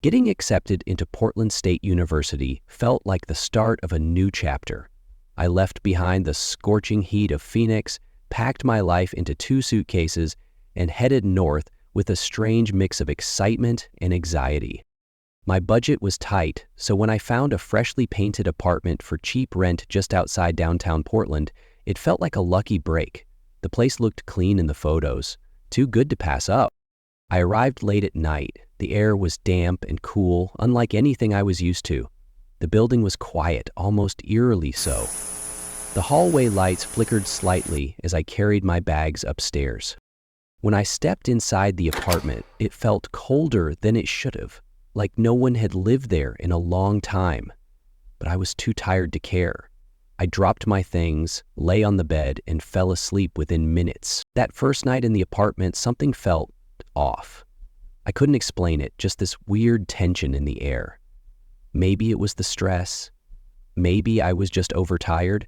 Getting accepted into Portland State University felt like the start of a new chapter. I left behind the scorching heat of Phoenix, packed my life into 2 suitcases, and headed north with a strange mix of excitement and anxiety. My budget was tight, so when I found a freshly painted apartment for cheap rent just outside downtown Portland, it felt like a lucky break. The place looked clean in the photos, too good to pass up. I arrived late at night. The air was damp and cool, unlike anything I was used to. The building was quiet, almost eerily so. The hallway lights flickered slightly as I carried my bags upstairs. When I stepped inside the apartment, it felt colder than it should have, like no one had lived there in a long time. But I was too tired to care. I dropped my things, lay on the bed, and fell asleep within minutes. That first night in the apartment, something felt off. I couldn't explain it, just this weird tension in the air. Maybe it was the stress. Maybe I was just overtired.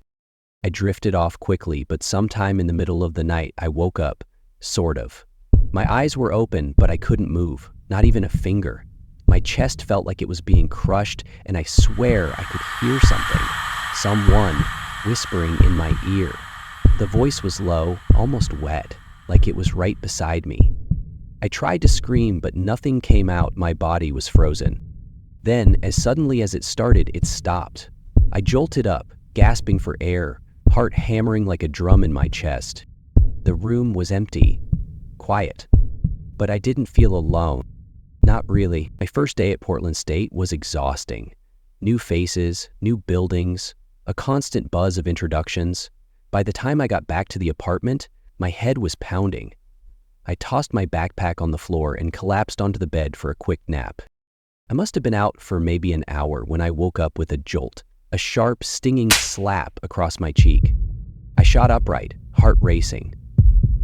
I drifted off quickly, but sometime in the middle of the night, I woke up, sort of. My eyes were open, but I couldn't move, not even a finger. My chest felt like it was being crushed, and I swear I could hear something. Someone whispering in my ear. The voice was low, almost wet, like it was right beside me. I tried to scream, but nothing came out. My body was frozen. Then, as suddenly as it started, it stopped. I jolted up, gasping for air, heart hammering like a drum in my chest. The room was empty, quiet, but I didn't feel alone. Not really. My first day at Portland State was exhausting. New faces, new buildings, a constant buzz of introductions. By the time I got back to the apartment, my head was pounding. I tossed my backpack on the floor and collapsed onto the bed for a quick nap. I must have been out for maybe an hour when I woke up with a jolt, a sharp, stinging slap across my cheek. I shot upright, heart racing.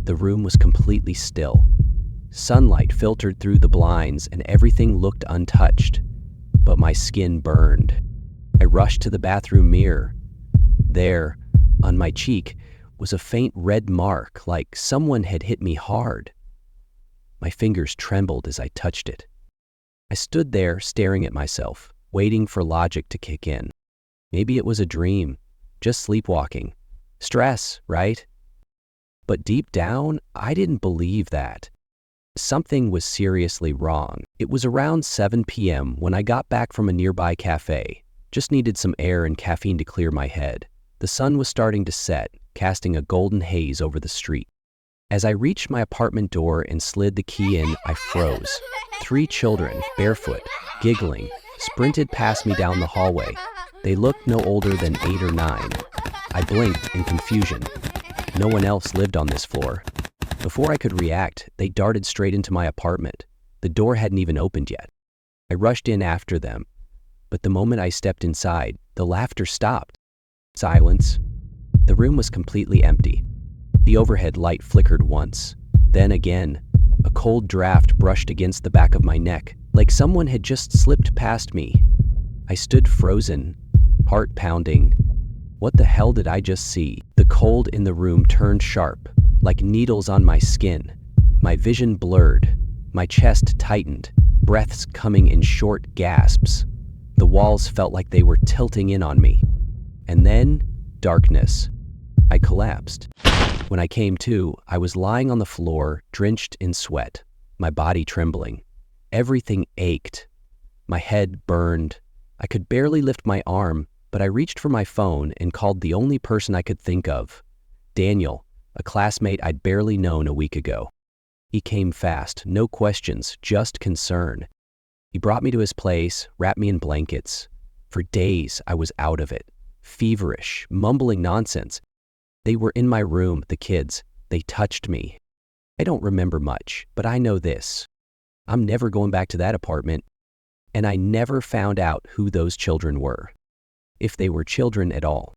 The room was completely still. Sunlight filtered through the blinds and everything looked untouched, but my skin burned. I rushed to the bathroom mirror. There, on my cheek, was a faint red mark, like someone had hit me hard. My fingers trembled as I touched it. I stood there staring at myself, waiting for logic to kick in. Maybe it was a dream, just sleepwalking. Stress, right? But deep down, I didn't believe that. Something was seriously wrong. It was around 7 p.m. when I got back from a nearby cafe. Just needed some air and caffeine to clear my head. The sun was starting to set, casting a golden haze over the street. As I reached my apartment door and slid the key in, I froze. 3 children, barefoot, giggling, sprinted past me down the hallway. They looked no older than 8 or 9. I blinked in confusion. No one else lived on this floor. Before I could react, they darted straight into my apartment. The door hadn't even opened yet. I rushed in after them, but the moment I stepped inside, the laughter stopped. Silence. The room was completely empty. The overhead light flickered once. Then again, a cold draft brushed against the back of my neck, like someone had just slipped past me. I stood frozen, heart pounding. What the hell did I just see? The cold in the room turned sharp, like needles on my skin. My vision blurred. My chest tightened, breaths coming in short gasps. The walls felt like they were tilting in on me. And then, darkness. I collapsed. When I came to, I was lying on the floor, drenched in sweat, my body trembling. Everything ached. My head burned. I could barely lift my arm, but I reached for my phone and called the only person I could think of, Daniel, a classmate I'd barely known a week ago. He came fast, no questions, just concern. He brought me to his place, wrapped me in blankets. For days, I was out of it. Feverish, mumbling nonsense. They were in my room, the kids. They touched me. I don't remember much, but I know this. I'm never going back to that apartment. And I never found out who those children were. If they were children at all.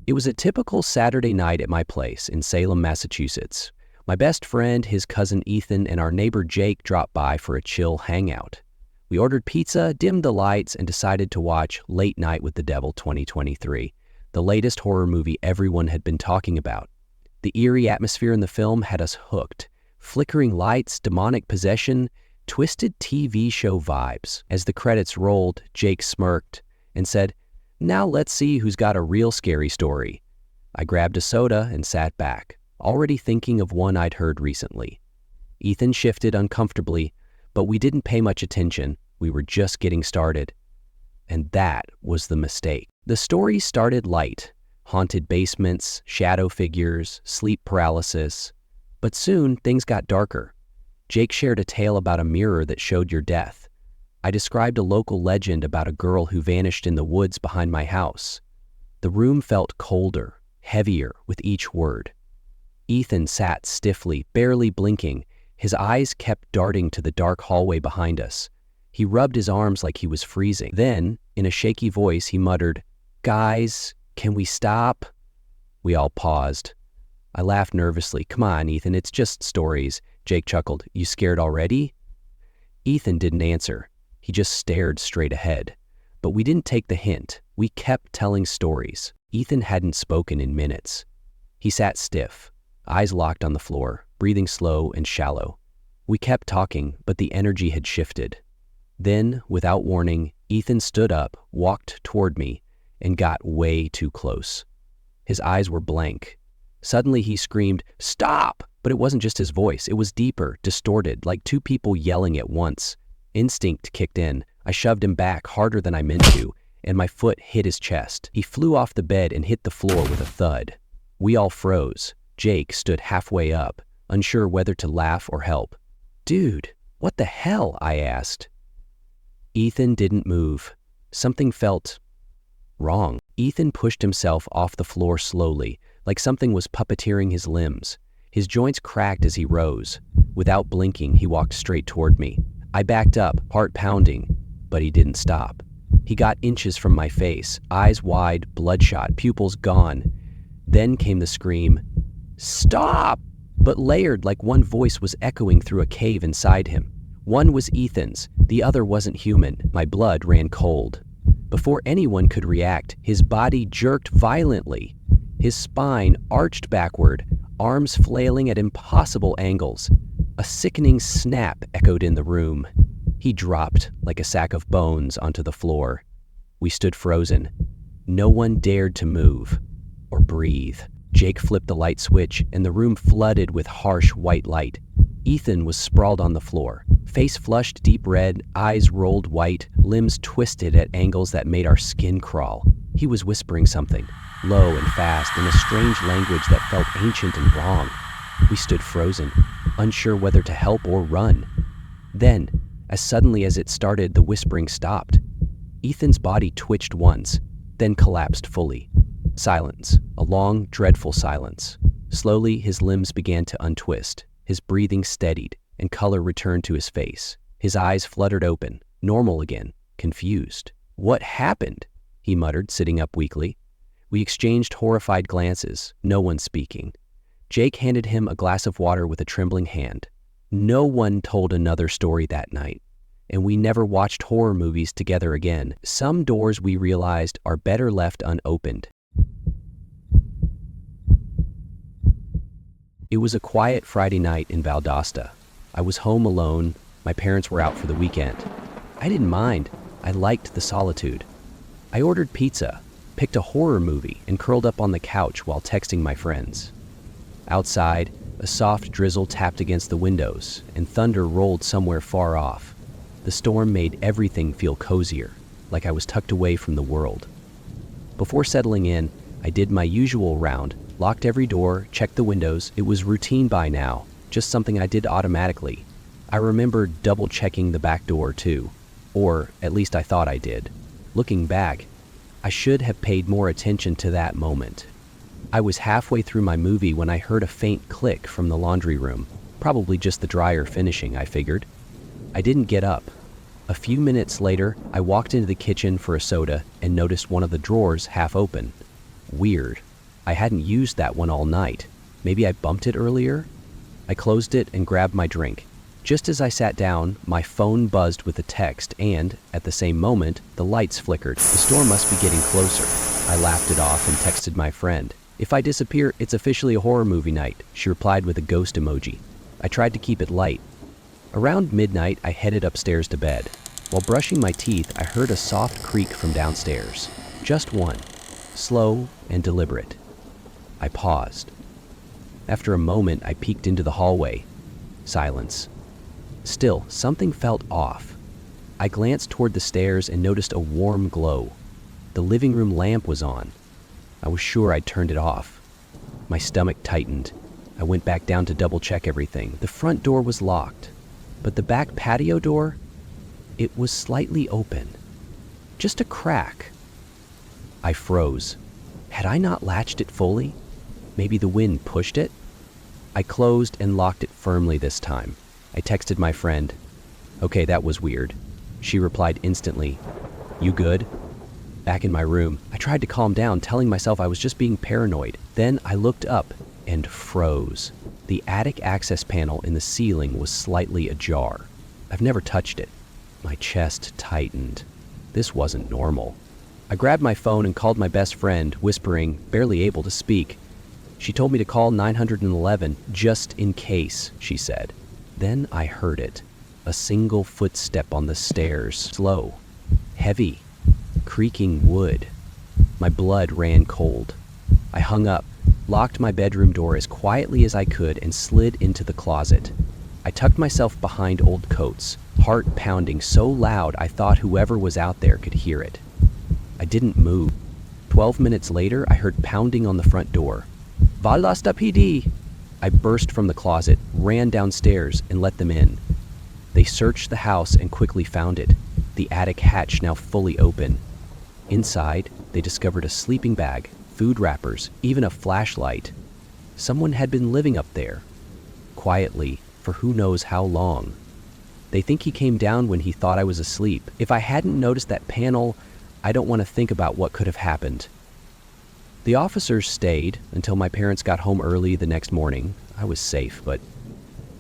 It was a typical Saturday night at my place in Salem, Massachusetts. My best friend, his cousin Ethan, and our neighbor Jake dropped by for a chill hangout. We ordered pizza, dimmed the lights, and decided to watch Late Night with the Devil 2023, the latest horror movie everyone had been talking about. The eerie atmosphere in the film had us hooked. Flickering lights, demonic possession, twisted TV show vibes. As the credits rolled, Jake smirked and said, "Now let's see who's got a real scary story." I grabbed a soda and sat back, already thinking of one I'd heard recently. Ethan shifted uncomfortably, but we didn't pay much attention. We were just getting started. And that was the mistake. The story started light, haunted basements, shadow figures, sleep paralysis. But soon things got darker. Jake shared a tale about a mirror that showed your death. I described a local legend about a girl who vanished in the woods behind my house. The room felt colder, heavier with each word. Ethan sat stiffly, barely blinking. His eyes kept darting to the dark hallway behind us. He rubbed his arms like he was freezing. Then, in a shaky voice, he muttered, "Guys, can we stop?" We all paused. I laughed nervously. "Come on, Ethan, it's just stories." Jake chuckled. "You scared already?" Ethan didn't answer. He just stared straight ahead. But we didn't take the hint. We kept telling stories. Ethan hadn't spoken in minutes. He sat stiff, eyes locked on the floor, breathing slow and shallow. We kept talking, but the energy had shifted. Then, without warning, Ethan stood up, walked toward me, and got way too close. His eyes were blank. Suddenly he screamed, "Stop!" But it wasn't just his voice. It was deeper, distorted, like two people yelling at once. Instinct kicked in. I shoved him back harder than I meant to, and my foot hit his chest. He flew off the bed and hit the floor with a thud. We all froze. Jake stood halfway up, unsure whether to laugh or help. "Dude, what the hell?" I asked. Ethan didn't move. Something felt wrong. Ethan pushed himself off the floor slowly, like something was puppeteering his limbs. His joints cracked as he rose. Without blinking, he walked straight toward me. I backed up, heart pounding, but he didn't stop. He got inches from my face, eyes wide, bloodshot, pupils gone. Then came the scream, "Stop!" but layered like one voice was echoing through a cave inside him. One was Ethan's, the other wasn't human. My blood ran cold. Before anyone could react, his body jerked violently. His spine arched backward, arms flailing at impossible angles. A sickening snap echoed in the room. He dropped like a sack of bones onto the floor. We stood frozen. No one dared to move or breathe. Jake flipped the light switch, and the room flooded with harsh white light. Ethan was sprawled on the floor, face flushed deep red, eyes rolled white, limbs twisted at angles that made our skin crawl. He was whispering something, low and fast, in a strange language that felt ancient and wrong. We stood frozen, unsure whether to help or run. Then, as suddenly as it started, the whispering stopped. Ethan's body twitched once, then collapsed fully. Silence, a long, dreadful silence. Slowly, his limbs began to untwist. His breathing steadied, and color returned to his face. His eyes fluttered open, normal again, confused. "What happened?" he muttered, sitting up weakly. We exchanged horrified glances, no one speaking. Jake handed him a glass of water with a trembling hand. No one told another story that night, and we never watched horror movies together again. Some doors, we realized, are better left unopened. It was a quiet Friday night in Valdosta. I was home alone. My parents were out for the weekend. I didn't mind. I liked the solitude. I ordered pizza, picked a horror movie, and curled up on the couch while texting my friends. Outside, a soft drizzle tapped against the windows, and thunder rolled somewhere far off. The storm made everything feel cozier, like I was tucked away from the world. Before settling in, I did my usual round, locked every door, checked the windows. It was routine by now, just something I did automatically. I remember double-checking the back door too, or at least I thought I did. Looking back, I should have paid more attention to that moment. I was halfway through my movie when I heard a faint click from the laundry room. Probably just the dryer finishing, I figured. I didn't get up. A few minutes later, I walked into the kitchen for a soda and noticed one of the drawers half open. Weird. I hadn't used that one all night. Maybe I bumped it earlier? I closed it and grabbed my drink. Just as I sat down, my phone buzzed with a text and, at the same moment, the lights flickered. The storm must be getting closer. I laughed it off and texted my friend. "If I disappear, it's officially a horror movie night," she replied with a ghost emoji. I tried to keep it light. Around midnight, I headed upstairs to bed. While brushing my teeth, I heard a soft creak from downstairs. Just one, slow and deliberate. I paused. After a moment, I peeked into the hallway. Silence. Still, something felt off. I glanced toward the stairs and noticed a warm glow. The living room lamp was on. I was sure I'd turned it off. My stomach tightened. I went back down to double-check everything. The front door was locked, but the back patio door, it was slightly open. Just a crack. I froze. Had I not latched it fully? Maybe the wind pushed it? I closed and locked it firmly this time. I texted my friend. "Okay, that was weird." She replied instantly. "You good?" Back in my room, I tried to calm down, telling myself I was just being paranoid. Then I looked up and froze. The attic access panel in the ceiling was slightly ajar. I've never touched it. My chest tightened. This wasn't normal. I grabbed my phone and called my best friend, whispering, barely able to speak. She told me to call 911 just in case, she said. Then I heard it. A single footstep on the stairs, slow, heavy, creaking wood. My blood ran cold. I hung up, locked my bedroom door as quietly as I could, and slid into the closet. I tucked myself behind old coats, heart pounding so loud I thought whoever was out there could hear it. I didn't move. 12 minutes later, I heard pounding on the front door. "Valasta PD!" I burst from the closet, ran downstairs, and let them in. They searched the house and quickly found it, the attic hatch now fully open. Inside, they discovered a sleeping bag, food wrappers, even a flashlight. Someone had been living up there, quietly, for who knows how long. They think he came down when he thought I was asleep. If I hadn't noticed that panel, I don't want to think about what could have happened. The officers stayed until my parents got home early the next morning. I was safe, but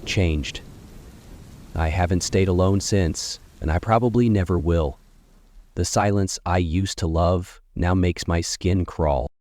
changed. I haven't stayed alone since, and I probably never will. The silence I used to love now makes my skin crawl.